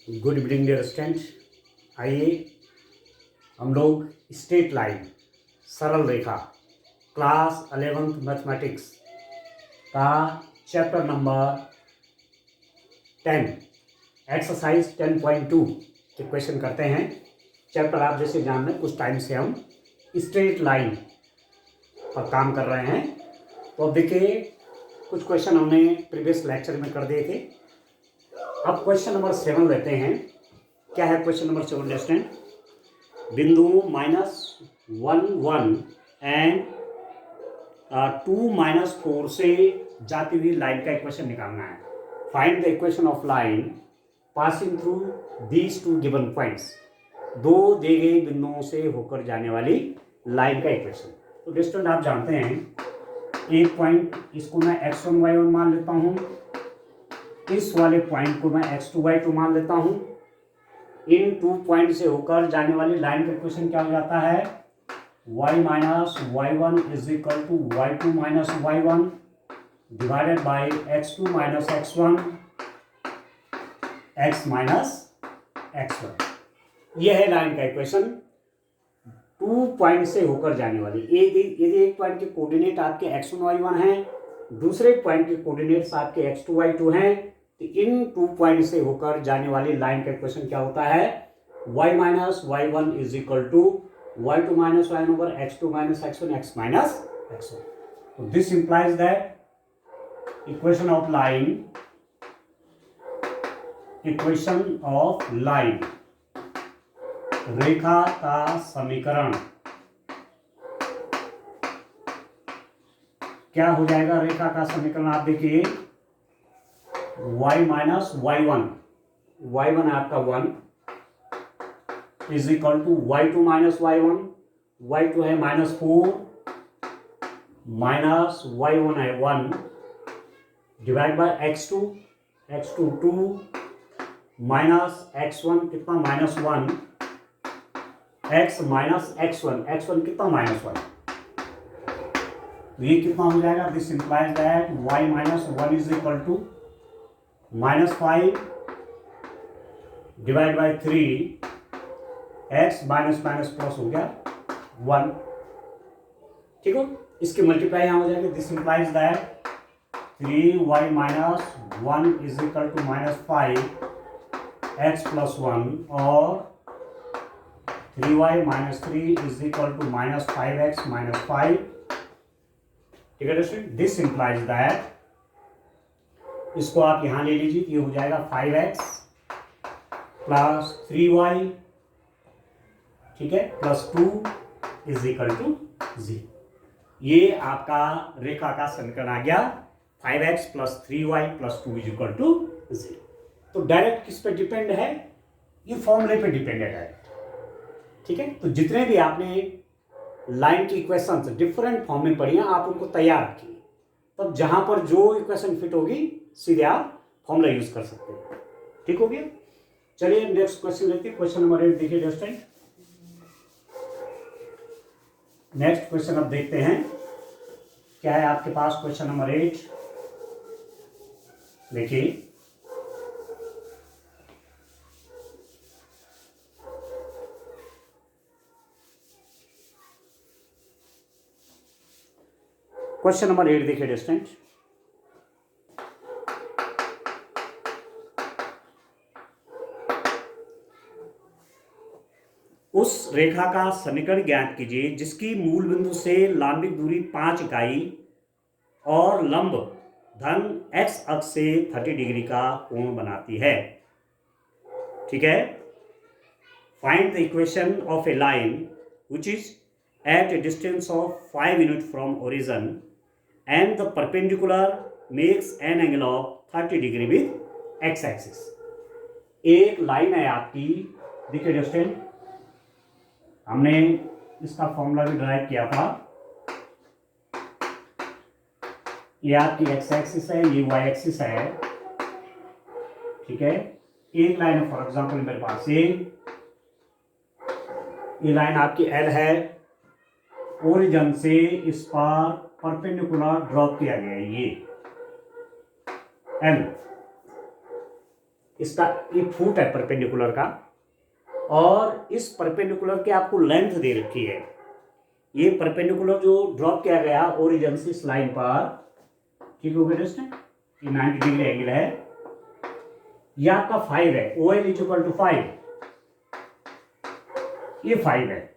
Good evening dear student. आइए हम लोग स्ट्रेट लाइन सरल रेखा क्लास 11th मैथमेटिक्स का चैप्टर नंबर 10 एक्सरसाइज 10.2 के क्वेश्चन करते हैं। चैप्टर आप जैसे जान रहे हैं कुछ टाइम से हम स्ट्रेट लाइन पर काम कर रहे हैं। तो अब देखिए कुछ क्वेश्चन हमने प्रीवियस लेक्चर में कर दिए थे। अब क्वेश्चन नंबर 7 लेते हैं। क्या है क्वेश्चन नंबर 7 स्टूडेंट? बिंदु -1 एंड 2 - 4 से जाती हुई लाइन का इक्वेशन निकालना है। Find the equation of line passing through these two given points. दो दिए गए बिंदुओं से होकर जाने वाली लाइन का इक्वेशन। तो स्टूडेंट आप जानते हैं एक पॉइंट इसको मैं x1 y1 मान लेता हूं, इस वाले पॉइंट को मैं x2 y2 मान लेता हूं। इन 2 पॉइंट से होकर जाने वाली लाइन का इक्वेशन क्या हो जाता है? y - y1 is equal to y2 - y1 divided by x2 - x1 x - x1। यह है लाइन का इक्वेशन 2 पॉइंट से होकर जाने वाली। यदि एक पॉइंट के कोऑर्डिनेट आपके x1 y1 हैं, दूसरे पॉइंट के कोऑर्डिनेट्स आपके x2 y2 हैं, तो इन 2 पॉइंट से होकर जाने वाली लाइन का इक्वेशन क्या होता है? y - y1 is equal to y2 - y1 over x2 - x1 x - x1। तो this implies that equation of line रेखा का समीकरण क्या हो जाएगा? रेखा का समीकरण आप देखिए y - y1 आपका 1 is equal to y2 - y1, y2 है -4 माइनस y1 है 1 divide by x2 2 minus x1 कितना -1 x - x1 कितना -1। तो ये कितना हो जाएगा? This implies that y - 1 is equal to -5 divide by 3 x plus हो गया 1। ठीक हो, इसकी मल्टीप्लाई यहां हो जाएगी। This implies that 3y - 1 is equal to -5 x plus 1 और 3y - 3 is equal to -5x - 5। ठीक है दोस्तों, दिस इंप्लाइज दैट इसको आप यहां ले लीजिए, ये हो जाएगा 5x प्लस 3y, ठीक है, प्लस 2 इज इक्वल टू 0। ये आपका रेखा का समीकरण आ गया 5x plus 3y plus 2 is equal to 0। तो डायरेक्ट किस पे डिपेंड है? ये फॉर्मूले पे डिपेंडेड है। ठीक है, तो जितने भी आपने लाइन की इक्वेशंस डिफरेंट फॉर्म में पढ़ी हैं, आप उनको तैयार रखिए। तब जहां पर जो इक्वेशन फिट होगी सीधे आप फॉर्मूला यूज कर सकते हैं। ठीक हो गया? चलिए नेक्स्ट क्वेश्चन लेते हैं। क्वेश्चन नंबर 8 देखिए स्टूडेंट। नेक्स्ट क्वेश्चन अब देखते हैं क्या है आपके पास। क्वेश्चन नंबर 8 देखिए, क्वेश्चन नंबर 8 देखिए स्टूडेंट। उस रेखा का समीकरण ज्ञात कीजिए जिसकी मूल बिंदु से लंबित दूरी 5 इकाई और लंब धन x अक्ष से 30 डिग्री का कोण बनाती है। ठीक है, find the equation of a line which is at a distance of 5 unit from origin and the perpendicular makes an angle of 30 degree with x axis. एक लाइन है आपकी, देखिए स्टूडेंट, हमने इसका फॉर्मूला भी ड्राइव किया था। ये आपकी एक्स एक्सिस है, ये वाई एक्सिस है। ठीक है, एक लाइन है, फॉर एग्जांपल मेरे पास ये लाइन आपकी एल है, ओरिजिन से इस पर परपेंडिकुलर ड्रॉप किया गया है ये एल। इसका ये फुट है परपेंडिकुलर का, और इस परपेंडिकुलर के आपको लेंथ दे रखी है। ये परपेंडिकुलर जो ड्रॉप किया गया ओरिजिन से इस लाइन पर, ठीक हो गया दोस्तों, ये 90 डिग्री एंगल है, ये आपका 5 है, OL इक्वल टू 5, ये 5 है,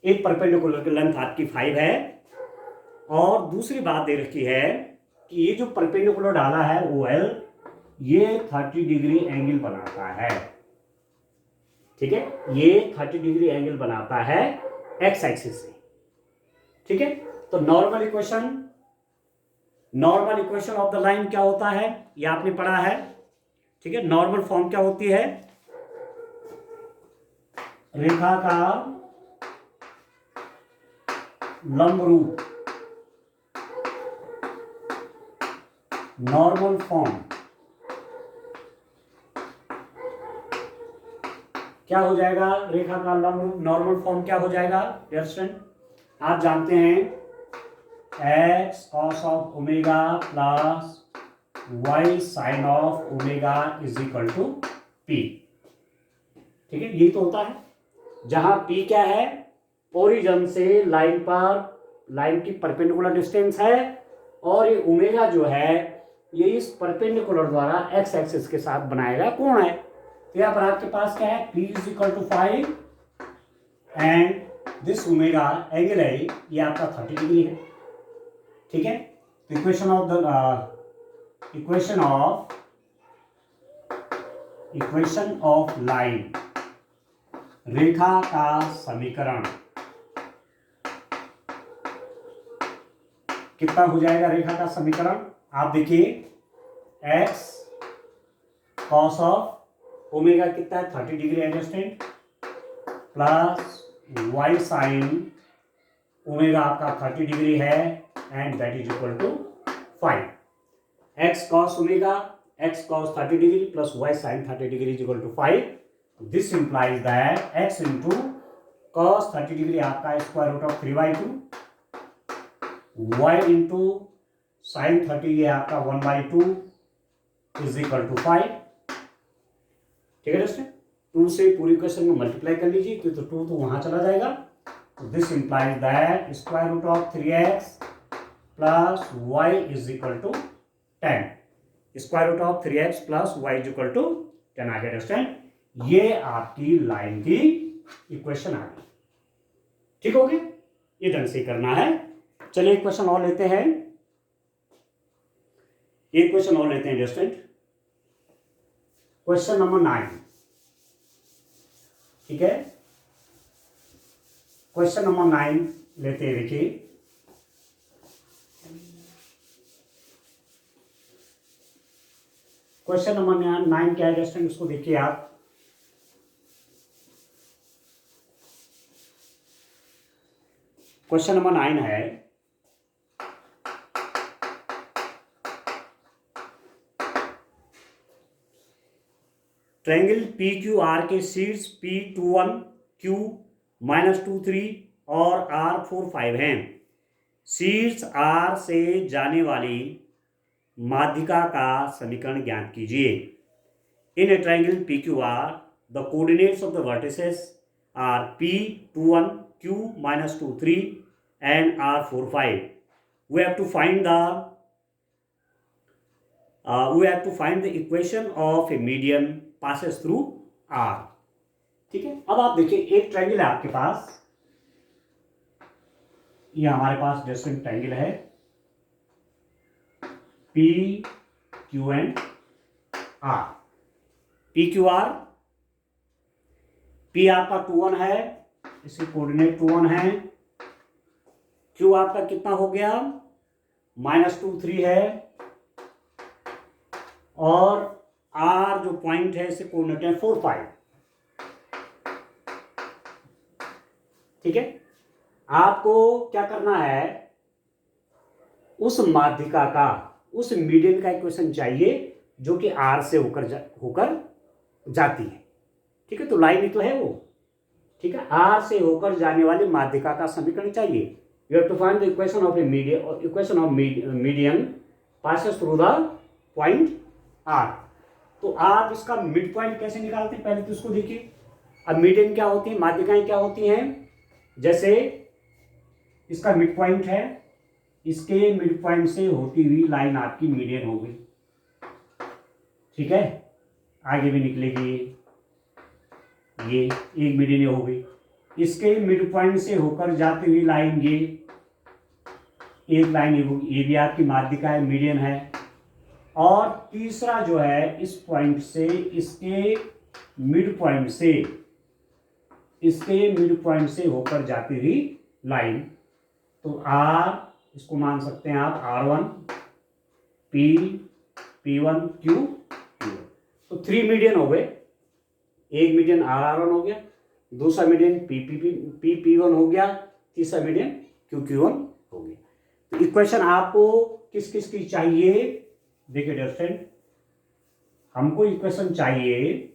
एक परपेंडिकुलर की लेंथ आपकी 5 है। और दूसरी बात दे रखी है कि ये जो परपेंडिकुलर डाला है OL, ये 30 डिग्री एंगल बनाता है, ठीक है, ये 30 डिग्री एंगल बनाता है एक्स एक्सिस से, ठीक है। तो normal equation of the line क्या होता है, ये आपने पढ़ा है, ठीक है। नॉर्मल फॉर्म क्या होती है, रेखा का लंब रूप, नॉर्मल फॉर्म क्या हो जाएगा, रेखा का लंब रूप नॉर्मल फॉर्म क्या हो जाएगा डियर स्टूडेंट, आप जानते हैं x cos of omega plus y sine of omega is equal to p, ठीक है। ये तो होता है जहां p क्या है, ओरिजिन से लाइन पर, लाइन की परपेंडिकुलर डिस्टेंस है, और ये ओमेगा जो है ये इस परपेंडिकुलर द्वारा x एक्सिस के साथ बनाया गया कोण है। तो यहाँ पर आपके पास क्या है, p is equal to 5 and this omega angle है ये आपका 30 डिग्री है, ठीक है। इक्वेशन ऑफ लाइन, रेखा का समीकरण कितना हो जाएगा, रेखा का समीकरण आप देखिए, x cos ऑफ ओमेगा कितना है 30 degree adjacent, plus y sine omega आपका 30 डिग्री है, and that is equal to 5, x cos omega, x cos 30 degree plus y sin 30 degree is equal to 5। This implies that x into cos 30 degree आपका square root of 3/2, y into sin 30 ये आपका 1/2 is equal to 5, ठीक है दोस्तों। 2 से पूरी equation में multiply कर लीजिए क्योंकि 2 तो वहां चला जाएगा। This implies that square root of 3x plus y is equal to 10, square root of 3x plus y is equal to 10 आ गया दोस्तों। ये आपकी लाइन की इक्वेशन आ गई, ठीक हो गया, ये ढंग से करना है। चलिए एक क्वेश्चन और लेते हैं, एक क्वेश्चन और लेते हैं दोस्तों, क्वेश्चन नंबर 9, ठीक है। क्वेश्चन नंबर 9 लेते हैं, देखिए क्वेश्चन नंबर 9 क्या है दोस्तों, उसको देखिए आप, क्वेश्चन नंबर 9 है, ट्रायंगल PQR के शीर्ष P21, Q -23 और R45 हैं। शीर्ष R से जाने वाली माध्यिका का समीकरण ज्ञात कीजिए। In a triangle PQR the coordinates of the vertices are P21, Q -23 and R45. We have to find the equation of a median passes through R, ठीक है। अब आप देखिए एक ट्रायंगल है आपके पास, ये हमारे पास डिस्टेंट ट्रायंगल है PQ and R। PQR, P आपका 21 है, इसके कोऑर्डिनेट 21 है, Q आपका कितना हो गया -23 है, और R जो पॉइंट है इससे कोऑर्डिनेट है 45, ठीक है। आपको क्या करना है, उस माध्यिका का, उस मीडियन का इक्वेशन चाहिए जो कि R से होकर जाती है, ठीक है। तो लाइन ही तो है वो, ठीक है। R से होकर जाने वाली माध्यिका का समीकरण चाहिए। You have to find the equation of median passes through the point R। तो आप इसका मिड पॉइंट कैसे निकालते हैं पहले तो इसको देखिए। अब मीडियन क्या होती है, माध्यिकाएं क्या होती हैं, जैसे इसका मिड पॉइंट है, इसके मिड पॉइंट से होती हुई लाइन आपकी मीडियन हो गई, ठीक है, आगे भी निकलेगी ये एक मीडियन हो गई। इसके मिड पॉइंट से होकर जाती हुई लाइन ये एक लाइन होगी, ये भी आपकी माध्यिका है, मीडियन है। और तीसरा जो है इस पॉइंट से इसके मिड पॉइंट से होकर जाती हुई लाइन, तो आर इसको मान सकते हैं आप R1 P P1 Q Q1। तो 3 मीडियन हो गए, एक मीडियन R1 हो गया, दूसरा मीडियन P1 हो गया, तीसरा मीडियन Q1 हो गया। तो इक्वेशन आपको किस किस की चाहिए, देखिए डियर फ्रेंड, हमको इक्वेशन चाहिए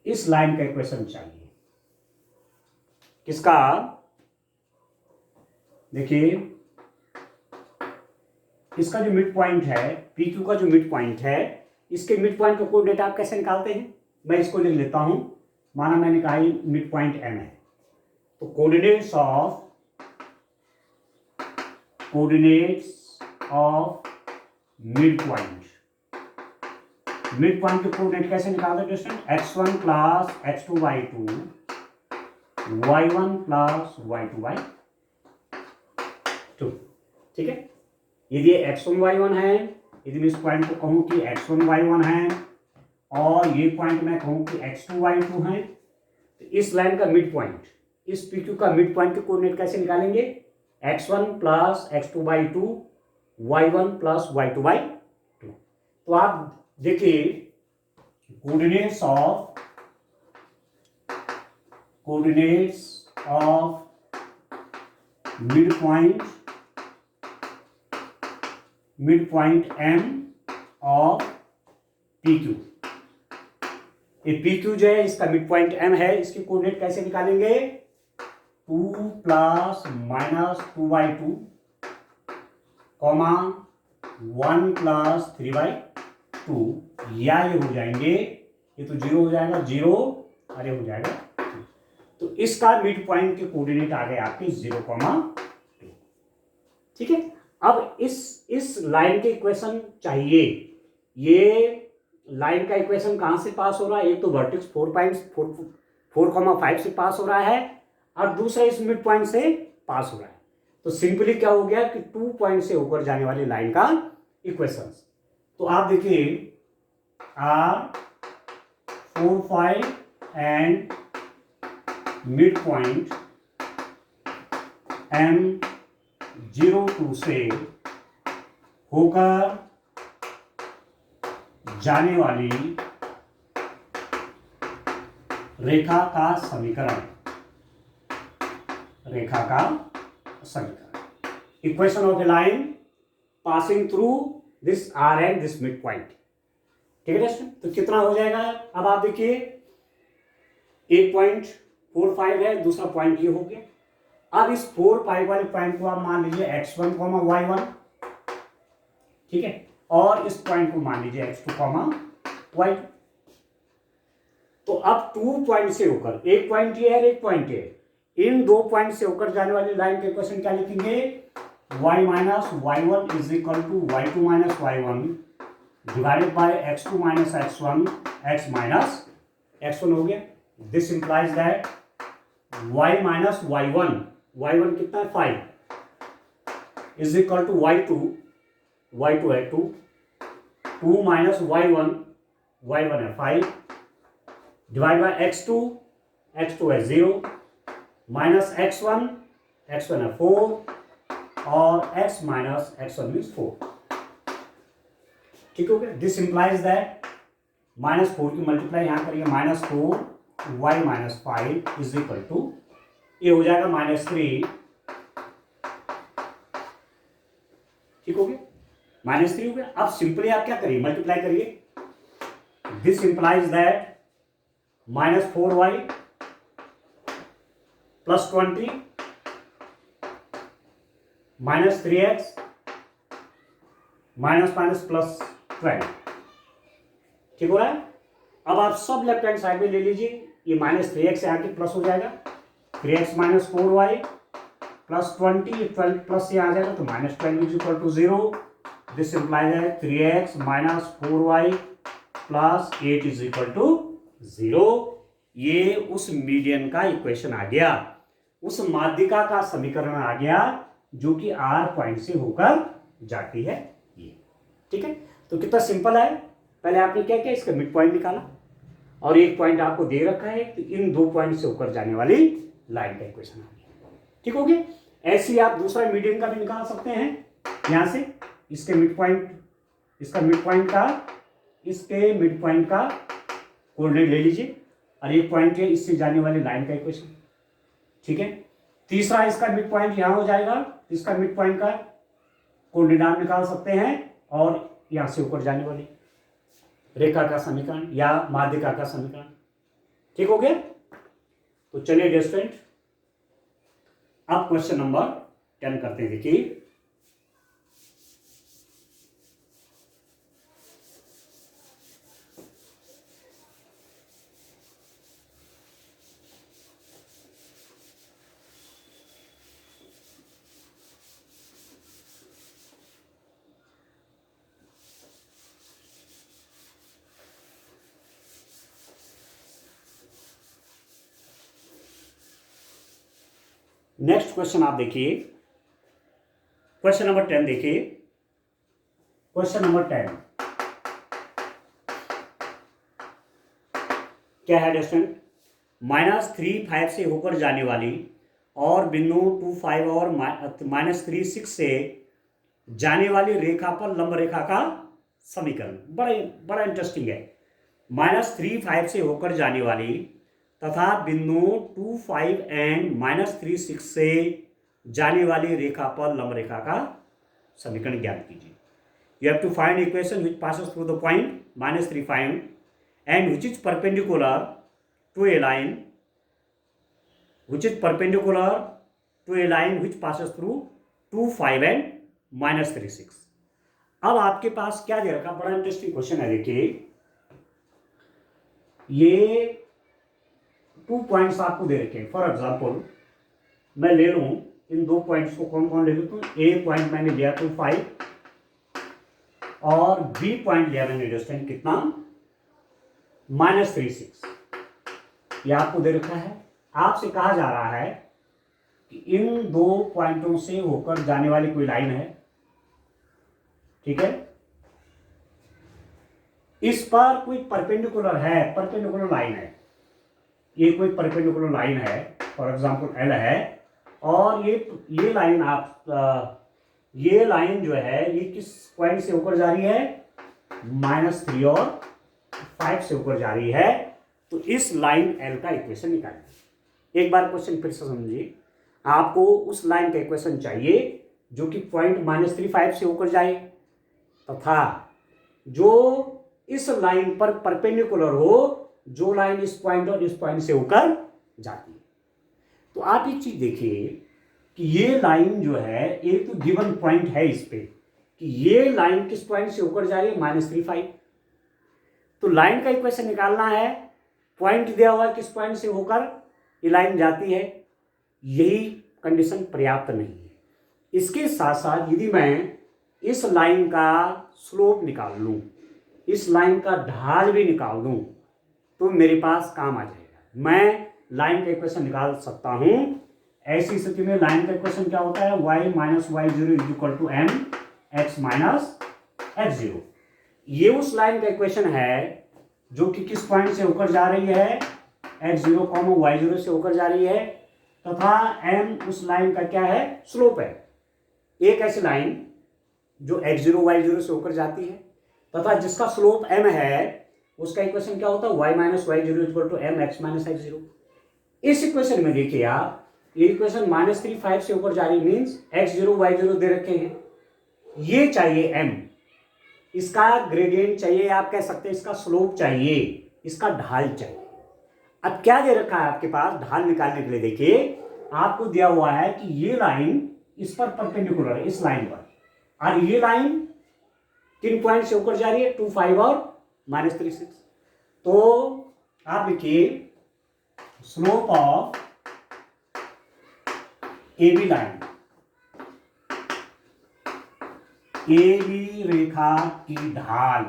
इस लाइन का इक्वेशन चाहिए, किसका, देखिए इसका जो मिड पॉइंट है, PQ का जो मिड पॉइंट है, इसके मिड पॉइंट का कोऑर्डिनेट आप कैसे निकालते हैं, मैं इसको लिख लेता हूं। माना मैंने कहा मिड पॉइंट M है, तो कोऑर्डिनेट्स ऑफ मिड पॉइंट के कोऑर्डिनेट कैसे निकालते हैं, x1 plus x2 by 2 y1 plus y2 by 2, ठीक है। यदि x1 y1 है, यदि मैं इस पॉइंट को कहूं कि x1 y1 है और ये पॉइंट मैं कहूं कि x2 y2 है, तो इस लाइन का मिड पॉइंट, इस PQ का मिड पॉइंट के कोऑर्डिनेट कैसे निकालेंगे, x1 plus x2 by 2 y1 plus y2 by 2। तो आप देखिए coordinates of mid point M of PQ, ये PQ जो है इसका मिड पॉइंट M है, इसके कोऑर्डिनेट कैसे निकालेंगे, 2 plus minus 2 by 2 comma 1 plus 3 by 2, या ये हो जाएंगे, ये तो 0 हो जाएगा, 0 अरे हो जाएगा, तो इसका मिड पॉइंट के कोऑर्डिनेट आ गए आपके 0,2, ठीक है। अब इस लाइन के इक्वेशन चाहिए, ये लाइन का इक्वेशन कहां से पास हो रहा है, एक तो वर्टेक्स 4,5 से पास हो रहा है और दूसरा इस मिड पॉइंट से पास हो रहा है। तो सिंपली क्या हो गया कि 2 पॉइंट से होकर जाने वाली लाइन का इक्वेशन, तो आप देखिए R4 5 and mid point M02 से होकर जाने वाली रेखा का समीकरण, equation of a line passing through this R and this mid point, ठीक है। तो कितना हो जाएगा, अब आप देखिए 8.45 है, दूसरा पॉइंट ये हो गया। अब इस 4 पाई वाले पॉइंट को आप मान लीजिए x1, y1, ठीक है, और इस पॉइंट को मान लीजिए x2, y2। तो अब 2 पॉइंट से होकर, एक पॉइंट ये है एक पॉइंट ये, इन 2 पॉइंट से होकर जाने वाली लाइन के इक्वेशन क्या लिखेंगे, y minus y1 is equal to y2 minus y1 divided by x2 minus x1 x minus x1 हो गया। This implies that y minus y1 कितना है 5 इज इक्वल टू y2 है 2 माइनस y1 है 5 divide by x2 है 0 minus x1 है 4 और x minus x1 means 4, ठीक हो गया। दिस इंप्लाइज दैट -4 की मल्टीप्लाई यहां करिए, -4 y minus 5 is equal to, ये हो जाएगा -3, ठीक हो गया, -3 हो गया। अब सिंपली आप क्या करिए, मल्टीप्लाई करिए। This implies that -4y plus 20 -3x minus minus plus 12, ठीक हो रहा है। अब आप सब लेफ्ट हैंड साइड में ले लीजिए, ये माइनस 3x आके प्लस हो जाएगा, 3x minus 4y plus 20, 12 plus ये आ जाएगा तो minus 12 is equal to 0। This implies है 3x minus 4y plus 8 is equal to 0। ये उस मीडियन का इक्वेशन आ गया, उस माध्यिका का समीकरण आ गया जो कि R पॉइंट से होकर जाती है ये, ठीक है। तो कितना सिंपल है, पहले आपने क्या किया, इसका मिड पॉइंट निकाला और एक पॉइंट आपको दे रखा है, तो इन दो पॉइंट से होकर जाने वाली लाइन का इक्वेशन आ गया, ठीक हो गया। ऐसे ही आप दूसरा मीडियन का भी निकाल सकते हैं, यहां से इसके मिड पॉइंट, इसका मिड पॉइंट का, इसके मिड पॉइंट का कोऑर्डिनेट ले लीजिए और एक पॉइंट है इससे जाने वाली लाइन का इक्वेशन, ठीक है। तीसरा इसका मिड पॉइंट यहां हो जाएगा, इसका मिड पॉइंट का कोऑर्डिनेट आप निकाल सकते हैं और यहां से ऊपर जाने वाली रेखा का समीकरण या माध्यिका का समीकरण, ठीक हो गया। तो चलिए डियर स्टूडेंट, अब क्वेश्चन नंबर 10 करते हैं। देखिए नेक्स्ट क्वेश्चन आप देखिए, क्वेश्चन नंबर 10 देखिए। क्वेश्चन नंबर 10 क्या है डिस्टेंस, -3 5 से होकर जाने वाली और बिंदु 2 5 और -3 6 से जाने वाली रेखा पर लंब रेखा का समीकरण। बड़ा इंटरेस्टिंग है। -3 5 से होकर जाने वाली तथा बिंदु 2 5 एंड -3 6 से जाने वाली रेखा पर लंब रेखा का समीकरण ज्ञात कीजिए। You have to find equation which passes through the point -3 5 and which is perpendicular to a line, which is perpendicular to a line which passes through 2 5 and -3 6। अब आपके पास क्या दे रखा, बड़ा इंटरेस्टिंग क्वेश्चन है। देखिए ये 2 पॉइंट्स आपको दे रखे हैं। फॉर एग्जाम्पल मैं ले लूं इन दो पॉइंट्स को, कौन कौन ले लूं, तो ए पॉइंट मैंने लिया 2 5 और बी पॉइंट लिया मैंने डिस्टेंस कितना, -3 6। यह आपको दे रखा है। आपसे कहा जा रहा है कि इन दो पॉइंटों से होकर जाने वाली कोई लाइन है, ठीक है। इस पर कोई परपेंडिकुलर है, परपेंडिकुलर लाइन है, ये कोई परपेंडिकुलर लाइन है, फॉर एग्जांपल एल है, और ये लाइन आप ये लाइन जो है ये किस पॉइंट से होकर जा रही है, -3 और 5 से होकर जा रही है। तो इस लाइन एल का इक्वेशन निकालिए। एक बार क्वेश्चन फिर से समझिए, आपको उस लाइन का इक्वेशन चाहिए जो कि पॉइंट -3 5 से होकर जाए तथा जो इस लाइन पर परपेंडिकुलर हो, जो लाइन इस पॉइंट और इस पॉइंट से होकर जाती है। तो आप एक चीज देखिए कि ये लाइन जो है, एक तो गिवन पॉइंट है इस पे कि ये लाइन किस पॉइंट से होकर जा रही है, -3 5। तो लाइन का इक्वेशन निकालना है, पॉइंट दिया हुआ है किस पॉइंट से होकर ये लाइन जाती है, यही कंडीशन पर्याप्त नहीं है। इसके साथ साथ यदि मैं इस लाइन का स्लोप निकाल लूं, इस लाइन का ढाल भी निकाल दूं, तो मेरे पास काम आ जाएगा। मैं लाइन का इक्वेशन निकाल सकता हूं। ऐसी स्थिति में लाइन का इक्वेशन क्या होता है, y - y0 is equal to m x - x0। ये उस लाइन का इक्वेशन है जो कि किस पॉइंट से होकर जा रही है, x0, y0 से होकर जा रही है, तथा m उस लाइन का क्या है, स्लोप है। एक ऐसी लाइन जो x0 y0 से होकर जाती है तथा जिसका स्लोप m है, उसका इक्वेशन क्या होता है, y - y0 equal to m x - x0। इस इक्वेशन में देखिए आप, ये इक्वेशन -3 5 से ऊपर जा रही, मीन्स x0 y0 दे रखे हैं, ये चाहिए m, इसका ग्रेडियंट चाहिए, आप कह सकते हैं इसका स्लोप चाहिए, इसका ढाल चाहिए। अब क्या दे रखा है आपके पास ढाल निकालने के लिए, देखिए आपको दिया हुआ है कि ये लाइन इस पर परपेंडिकुलर है, इस लाइन पर, और ये लाइन किन पॉइंट से होकर जा रही है, 2, 5 और -3, 6। तो आप लिखिए slope of AB line, AB रेखा की ढाल,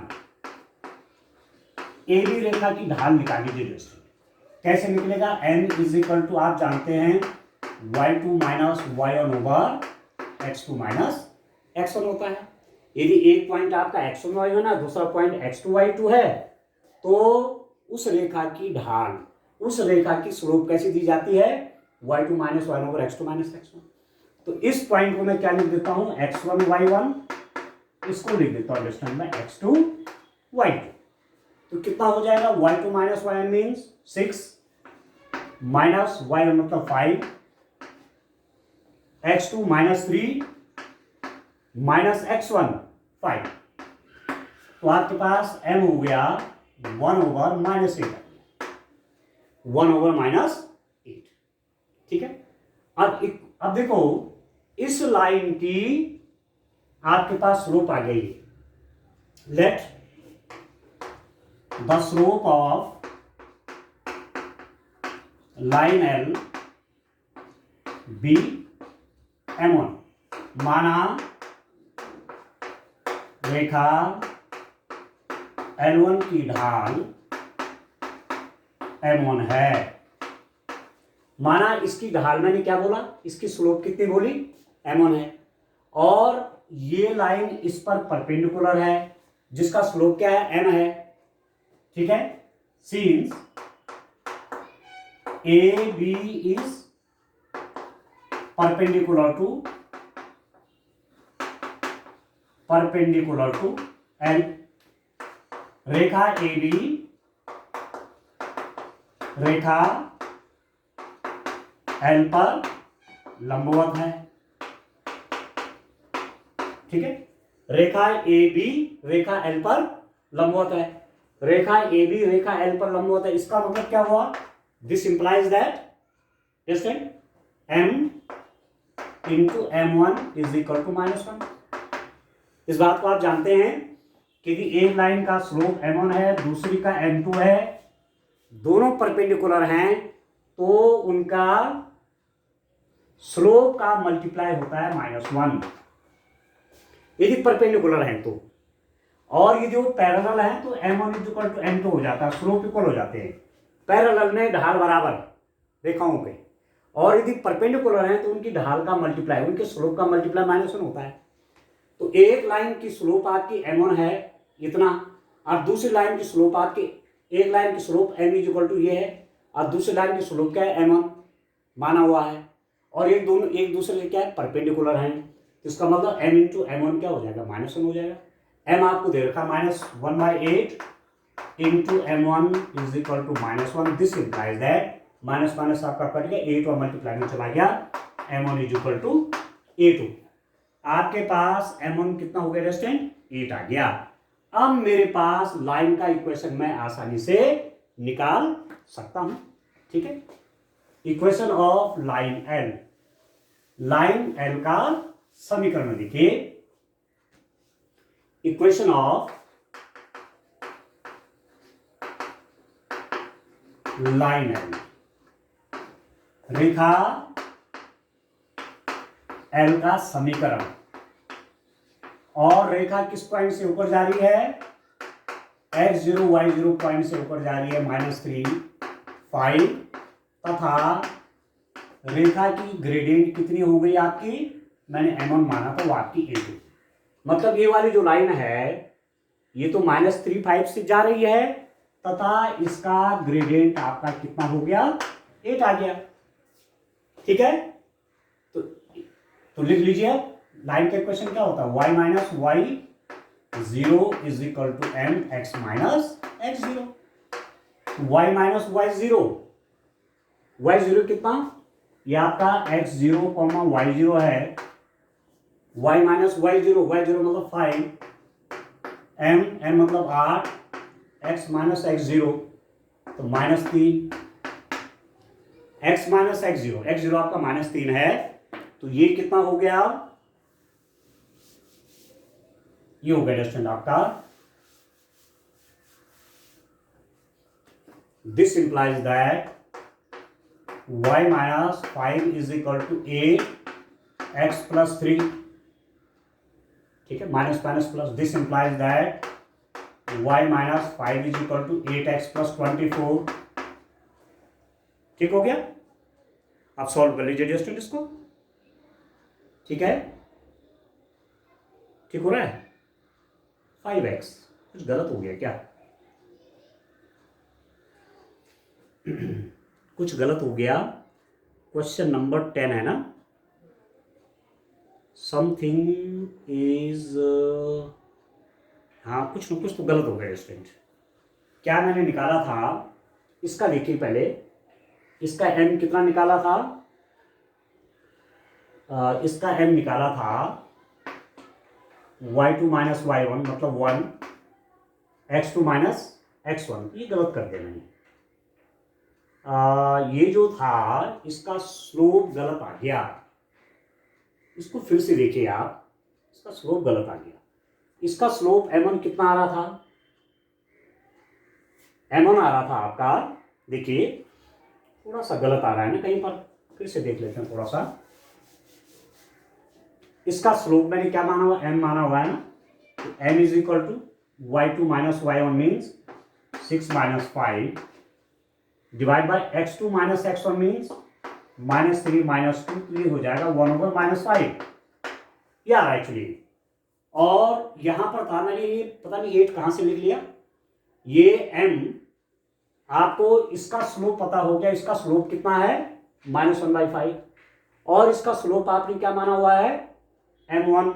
AB रेखा की ढाल निकाली लीजिए। कैसे निकलेगा, n इज इक्वल टू आप जानते हैं y2 minus y1 over x2 minus x1 होता है। यदि एक पॉइंट आपका x1 y1 है ना, दूसरा पॉइंट x2 y2 है, तो उस रेखा की ढाल, उस रेखा की स्लोप कैसी दी जाती है, y2 minus y1 over x2 minus x1। तो इस पॉइंट को मैं क्या लिख देता हूं, x1 y1, इसको लिख देता हूं डिस्टेंस में x2 y2। तो कितना हो जाएगा, y2 minus y1 means 6 minus y1 मतलब 5, x2 माइनस 3 माइनस x1 5। तो आपके पास m हो गया 1 ओवर माइनस 8, 1 ओवर माइनस 8। ठीक है, अब देखो इस लाइन की आपके पास स्लोप आ गई है। Let the slope of line L be M1। माना रेखा L1 की ढाल M1 है। माना इसकी ढाल मैंने क्या बोला, इसकी स्लोप कितनी बोली, M1 है, और ये लाइन इस पर परपेंडिकुलर है जिसका स्लोप क्या है, M है। ठीक है, since AB is perpendicular to L, रेखा AB रेखा L पर लंबवत है। ठीक है, रेखा AB रेखा L पर लंबवत है, रेखा AB रेखा L पर लंबवत है। इसका मतलब क्या हुआ, this implies that distance M into M1 is equal to -1। इस बात को आप जानते हैं कि एक लाइन का स्लोप M1 है, दूसरी का M2 है, दोनों परपेंडिकुलर हैं, तो उनका स्लोप का मल्टीप्लाई होता है -1 यदि परपेंडिकुलर है तो, और यदि वो पैरेलल है तो M1 is equal to M2 हो जाता है, स्लोप इक्वल हो जाते हैं। पैरेलल में ढाल बराबर रेखाओं पे, और यदि परपेंडिकुलर है तो उनकी ढाल का मल्टीप्लाई, उनके स्लोप का मल्टीप्लाई -1 होता है। तो एक लाइन की स्लोप आपकी M1 है इतना, और दूसरी लाइन की स्लोप आपकी, एक लाइन की slope M is equal to ये है, और दूसरी लाइन की स्लोप क्या है, M1 माना हुआ है, और एक दोनों एक दूसरे से क्या है, परपेंडिकुलर हैं। तो इसका मतलब M इंटू M1 क्या हो जाएगा, -1 हो जाएगा। M आपको दे रखा -1/8 into M1 is equal to -1। This implies that minus minus आपका कट गया, 8 और मल्टीप्लाई में चला गया, M1 इज इक्वल टू 8। आपके पास M1 कितना हो गया डिस्टेंस, 8 आ गया। अब मेरे पास लाइन का इक्वेशन मैं आसानी से निकाल सकता हूं। ठीक है, equation of line L, line L का समीकरण देखिए, equation of line L, Rekha L का समीकरण, और रेखा किस पॉइंट से ऊपर जा रही है, x0 y0 पॉइंट से ऊपर जा रही है, -3 5, तथा रेखा की ग्रेडियंट कितनी हो गई आपकी, मैंने M1 माना तो वो आपकी 8। मतलब ये वाली जो लाइन है ये तो -3 5 से जा रही है, तथा इसका ग्रेडियंट आपका कितना हो गया, 8 आ गया। ठीक है, तो लिख लीजिए, लाइन का इक्वेशन क्या होता है, y minus y0 is equal to m x minus x0। y minus y0 कितना, ये आपका x0, y0 है, y माइनस y0 मतलब 5, m मतलब 8, x माइनस x0 तो -3, x माइनस x0 आपका -3 है, तो ये कितना हो गया, ये हो गया स्टूडेंट आपका, this implies that y minus 5 is equal to 8x plus 3, ठीक है, minus minus plus, this implies that y minus 5 is equal to 8x plus 24, ठीक हो गया। आप सॉल्व कर लीजिए स्टूडेंट इसको, ठीक है, ठीक हो रहा है। 5x कुछ गलत हो गया क्या? कुछ गलत हो गया, क्वेश्चन नंबर 10 है ना, समथिंग इज, हाँ कुछ न कुछ तो गलत हो गया स्टूडेंट। क्या मैंने निकाला था इसका, देखिए पहले इसका m कितना निकाला था, इसका m निकाला था y2 माइनस y1 मतलब 1, x2 माइनस x1, ये गलत कर दिया मैंने। ये जो था इसका स्लोप गलत आ गया, इसको फिर से देखिए आप, इसका स्लोप गलत आ गया। इसका स्लोप m1 कितना आ रहा था, m1 आ रहा था आपका, देखिए थोड़ा सा गलत आ रहा है ना कहीं पर, फिर से देख लेते हैं थोड़ा सा। इसका स्लोप मैंने क्या माना हुआ, m माना हुआ है ना, तो m is equal to y2 minus y1 means 6 minus 5 divide by x2 minus x1 means minus 3 minus 2, तो ये हो जाएगा 1/-5 यार एक्चुअली। और यहां पर था मैंने ये पता नहीं 8 कहां से लिख लिया, ये m आपको इसका स्लोप पता हो गया, इसका स्लोप कितना है -1/5, और इसका स्लोप आपने क्या माना हुआ है m1,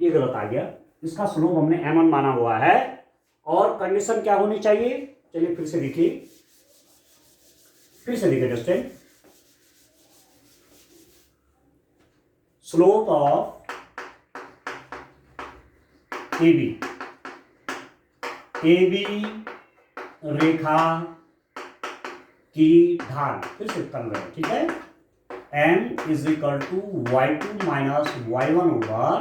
ये गलत आ गया, इसका स्लोप हमने m1 माना हुआ है। और कंडीशन क्या होनी चाहिए, चलिए फिर से देखिए, फिर से देखिए स्टूडेंट, स्लोप ऑफ AB रेखा की ढाल, फिर से कर रहे हैं, ठीक है, m is equal to y2 minus y1 over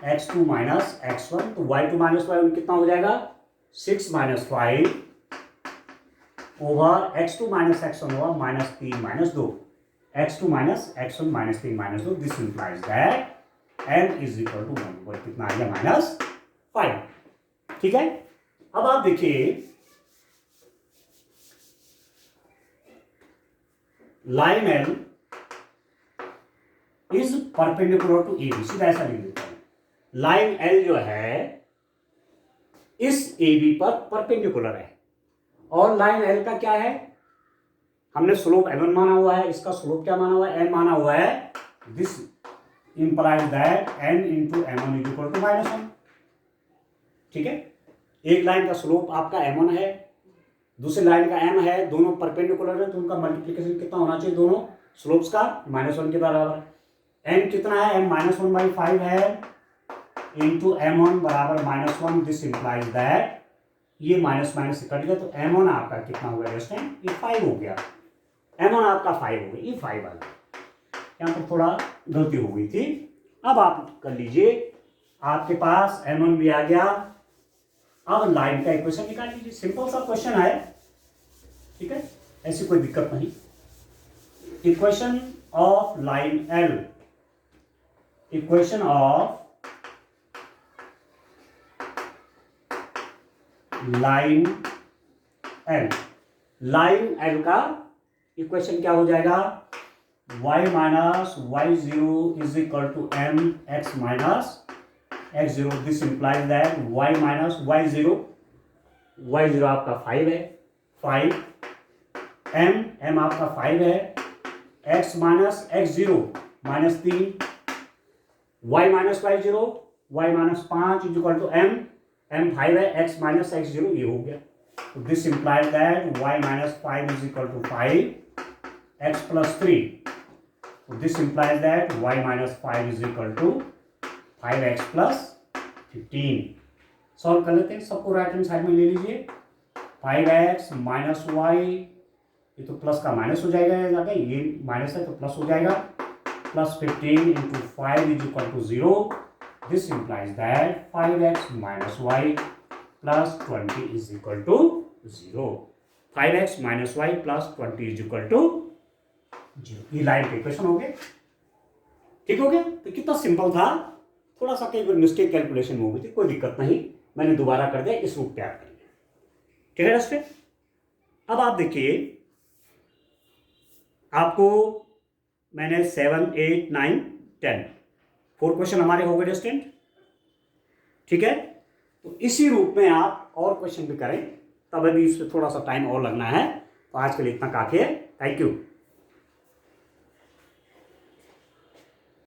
x2 minus x1, तो y2 माइनस y1 कितना हो जाएगा 6 minus 5 over x2 minus x1 over -3 minus 2, x2 minus x1 -3 minus 2, this implies that m is equal to 1 कितना आ गया -5, ठीक है। अब आप देखिए line L is perpendicular to AB, सीधा ऐसा लिख देता हूं, लाइन L जो है इस AB पर परपेंडिकुलर है, और लाइन L का क्या है, हमने स्लोप m1 माना हुआ है, इसका स्लोप क्या माना हुआ है, m माना हुआ है, this implies that n into m1 is equal to -1, ठीक है। एक लाइन का स्लोप आपका m1 है, दूसरी लाइन का m है, दोनों परपेंडिकुलर है, तो उनका मल्टीप्लिकेशन कितना होना चाहिए दोनों स्लोप्स का -1 के बराबर। m कितना है, m -1/5 है इंटू m1 बराबर -1, दिस इंप्लाइज दैट ये माइनस माइनस से कट गया, तो m1 आपका कितना हो गया ये 5 हो गया, m1 आपका 5 हो गया, ये 5 आ गया, यहाँ पर थोड़ा गलती हो गई थी। अब आप कर लीजिए, आपके पास m1 भी आ गया, अब लाइन का इक्वेशन निकाल लीजिए, सिंपल सा क्वेश्चन है, ठीक है, ऐसी कोई दिक्कत नहीं। Equation of line L, equation of line L, line L का इक्वेशन क्या हो जाएगा, y minus y0 is equal to m x minus x0, this implies that y minus y0, y0 आपका 5 है, 5 m आपका 5 है, x minus x0 -3, y minus y0 y minus 5 is equal to m 5 है, x minus x0, ये हो गया, तो this implies that y minus 5 is equal to 5 x plus 3, this implies that y minus 5 is equal to 5x plus 15। Solve कर लेते हैं, सबको right hand side में ले लीजिए, 5x माइनस y, ये तो प्लस का माइनस हो जाएगा, ये माइनस है तो प्लस हो जाएगा, plus 15 into 5 is equal to 0, this implies that 5x minus y plus 20 is equal to 0। 5x minus y plus 20 is equal to 0। ये लाइन के इक्वेशन हो गए। ठीक हो गया? तो कितना सिंपल था। थोड़ा सा कई बार मिस्टेक कैलकुलेशन में हो गई थी, कोई दिक्कत नहीं, मैंने दोबारा कर दिया, इस रूप तैयार कर लिया। ठीक है स्टूडेंट? अब आप देखिए, आपको मैंने 7, 8, 9, 10 4 क्वेश्चन हमारे हो गए स्टूडेंट। ठीक है? तो इसी रूप में आप और क्वेश्चन भी करें, तब अभी इस पर थोड़ा सा टाइम और लगना है। तो आज के लिए इतना काफी है। Thank you.